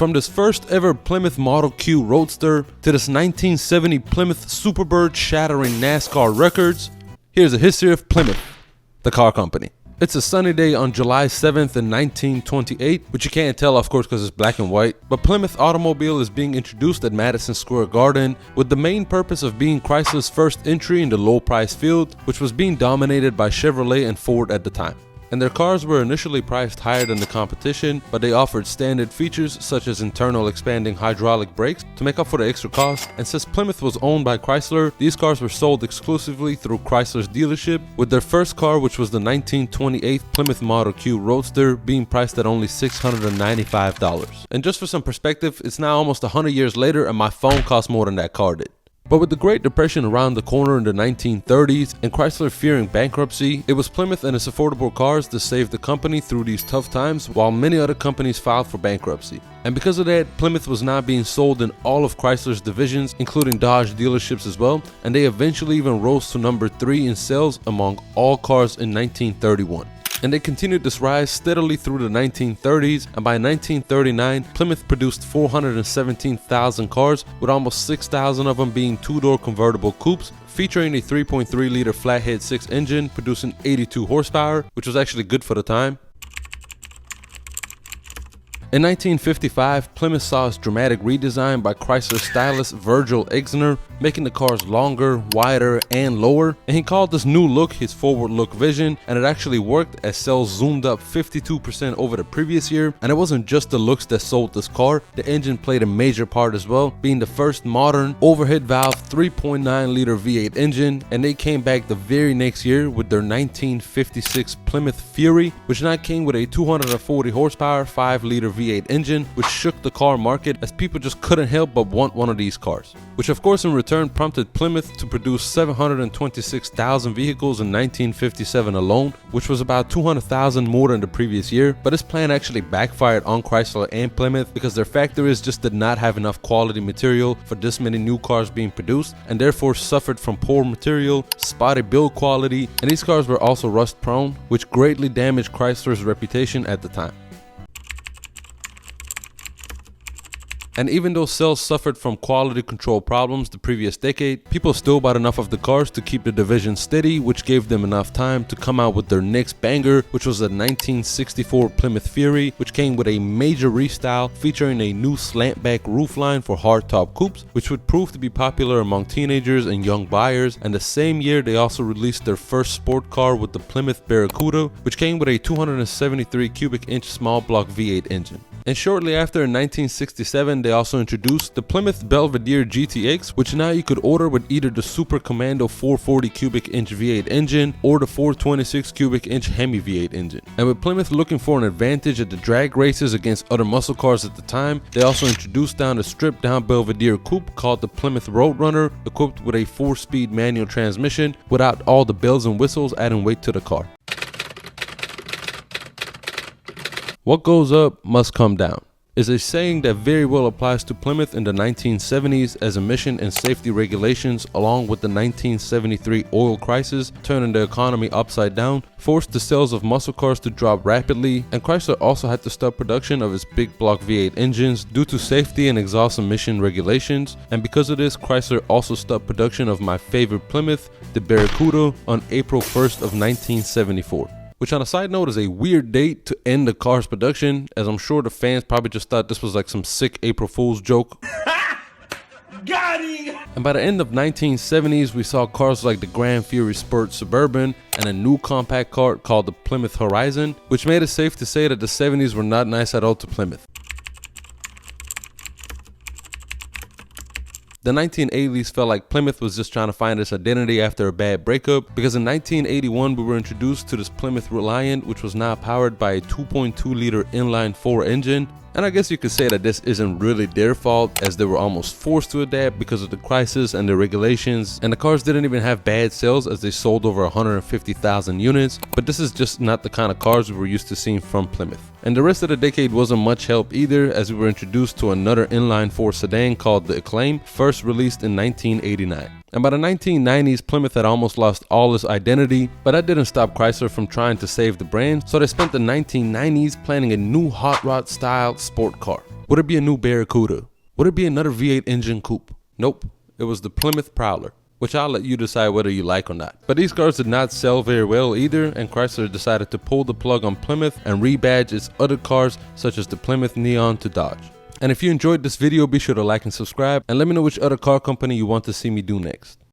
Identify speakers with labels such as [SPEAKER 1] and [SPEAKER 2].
[SPEAKER 1] From this first ever Plymouth Model Q Roadster to this 1970 Plymouth Superbird shattering NASCAR records, here's a history of Plymouth, the car company. It's a sunny day on July 7th in 1928, which you can't tell of course because it's black and white, but Plymouth Automobile is being introduced at Madison Square Garden with the main purpose of being Chrysler's first entry in the low price field, which was being dominated by Chevrolet and Ford at the time. And their cars were initially priced higher than the competition, but they offered standard features such as internal expanding hydraulic brakes to make up for the extra cost. And since Plymouth was owned by Chrysler, these cars were sold exclusively through Chrysler's dealership, with their first car, which was the 1928 Plymouth Model Q Roadster, being priced at only $695. And just for some perspective, it's now almost 100 years later and my phone costs more than that car did. But with the Great Depression around the corner in the 1930s and Chrysler fearing bankruptcy, it was Plymouth and its affordable cars that saved the company through these tough times while many other companies filed for bankruptcy. And because of that, Plymouth was now being sold in all of Chrysler's divisions, including Dodge dealerships as well, and they eventually even rose to number 3 in sales among all cars in 1931. And they continued this rise steadily through the 1930s, and by 1939, Plymouth produced 417,000 cars, with almost 6,000 of them being two-door convertible coupes, featuring a 3.3-liter flathead 6 engine producing 82 horsepower, which was actually good for the time. In 1955, Plymouth saw its dramatic redesign by Chrysler stylist Virgil Exner, making the cars longer, wider, and lower, and he called this new look his forward look vision, and it actually worked as sales zoomed up 52% over the previous year. And it wasn't just the looks that sold this car, the engine played a major part as well, being the first modern overhead valve 3.9-liter V8 engine, and they came back the very next year with their 1956 Plymouth Fury, which now came with a 240 horsepower 5-liter V8 engine, which shook the car market as people just couldn't help but want one of these cars, which of course in return prompted Plymouth to produce 726,000 vehicles in 1957 alone, which was about 200,000 more than the previous year. But this plan actually backfired on Chrysler and Plymouth because their factories just did not have enough quality material for this many new cars being produced, and therefore suffered from poor material, spotty build quality, and these cars were also rust prone, which greatly damaged Chrysler's reputation at the time. And even though sales suffered from quality control problems the previous decade, people still bought enough of the cars to keep the division steady, which gave them enough time to come out with their next banger, which was the 1964 Plymouth Fury, which came with a major restyle featuring a new slantback roofline for hardtop coupes, which would prove to be popular among teenagers and young buyers. And the same year, they also released their first sport car with the Plymouth Barracuda, which came with a 273 cubic inch small block V8 engine. And shortly after, in 1967, they also introduced the Plymouth Belvedere GTX, which now you could order with either the Super Commando 440 cubic inch V8 engine or the 426 cubic inch Hemi V8 engine. And with Plymouth looking for an advantage at the drag races against other muscle cars at the time, they also introduced down a stripped down Belvedere coupe called the Plymouth Roadrunner, equipped with a 4-speed manual transmission without all the bells and whistles adding weight to the car. What goes up must come down is a saying that very well applies to Plymouth in the 1970s, as emission and safety regulations, along with the 1973 oil crisis turning the economy upside down, forced the sales of muscle cars to drop rapidly, and Chrysler also had to stop production of its big block V8 engines due to safety and exhaust emission regulations. And because of this, Chrysler also stopped production of my favorite Plymouth, the Barracuda, on April 1st of 1974. Which on a side note is a weird date to end the car's production, as I'm sure the fans probably just thought this was like some sick April Fool's joke.
[SPEAKER 2] Got him!
[SPEAKER 1] And by the end of 1970s, we saw cars like the Grand Fury Sport Suburban and a new compact car called the Plymouth Horizon, which made it safe to say that the 70s were not nice at all to Plymouth. The 1980s felt like Plymouth was just trying to find its identity after a bad breakup, because in 1981 we were introduced to this Plymouth Reliant, which was now powered by a 2.2-liter inline-4 engine. And I guess you could say that this isn't really their fault, as they were almost forced to adapt because of the crisis and the regulations, and the cars didn't even have bad sales as they sold over 150,000 units, but this is just not the kind of cars we were used to seeing from Plymouth. And the rest of the decade wasn't much help either, as we were introduced to another inline-4 sedan called the Acclaim, first released in 1989. And by the 1990s, Plymouth had almost lost all its identity, but that didn't stop Chrysler from trying to save the brand, so they spent the 1990s planning a new hot rod style sport car, Would it be a new Barracuda? Would it be another V8 engine coupe? Nope, it was the Plymouth Prowler, which I'll let you decide whether you like or not. But these cars did not sell very well either, and Chrysler decided to pull the plug on Plymouth and rebadge its other cars such as the Plymouth Neon to Dodge. And if you enjoyed this video, be sure to like and subscribe, and let me know which other car company you want to see me do next.